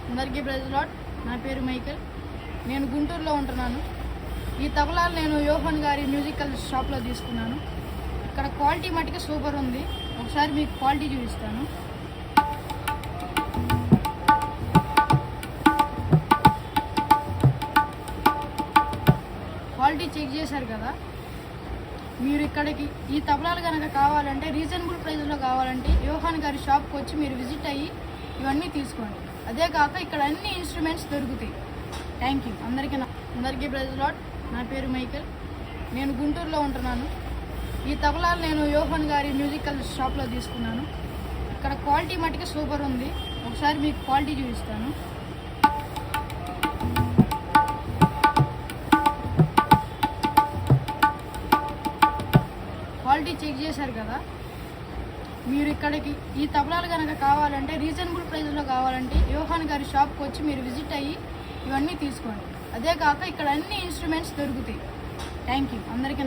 అందరికీ praise lord. నా పేరు మైకేల్. నేను గుంటూరులో ఉంటున్నాను. ఈ తబలాలు నేను యోహన్ గారి మ్యూజికల్ షాప్లో తీసుకున్నాను. ఇక్కడ క్వాలిటీ మట్టుకు సూపర్ ఉంది. ఒకసారి మీకు క్వాలిటీ చూపిస్తాను. క్వాలిటీ చెక్ చేశారు కదా. మీరు ఇక్కడికి ఈ తబలాలు కనుక కావాలంటే రీజనబుల్ ప్రైస్లో కావాలంటే యోహాన్ గారి షాప్కి వచ్చి మీరు విజిట్ అయ్యి ఇవన్నీ తీసుకోండి. అదే కాక ఇక్కడ అన్ని ఇన్స్ట్రుమెంట్స్ దొరుకుతాయి. Thank you. అందరికీ ప్రైజ్ లార్డ్. నా పేరు మైకేల్. నేను గుంటూరులో ఉంటున్నాను. ఈ తబలాలు నేను యోహన్ గారి మ్యూజికల్ షాప్లో తీసుకున్నాను. ఇక్కడ క్వాలిటీ మట్టుకు సూపర్ ఉంది. ఒకసారి మీకు క్వాలిటీ చూపిస్తాను. క్వాలిటీ చెక్ చేశారు కదా. మీరు ఇక్కడికి ఈ తబలాలు కనుక కావాలంటే రీజనబుల్ ప్రైస్లో కావాలంటే యోహాన్ గారి షాప్కి వచ్చి మీరు విజిట్ అయ్యి ఇవన్నీ తీసుకోండి. అదే కాక ఇక్కడ అన్ని ఇన్స్ట్రుమెంట్స్ దొరుకుతాయి. Thank you. అందరికీ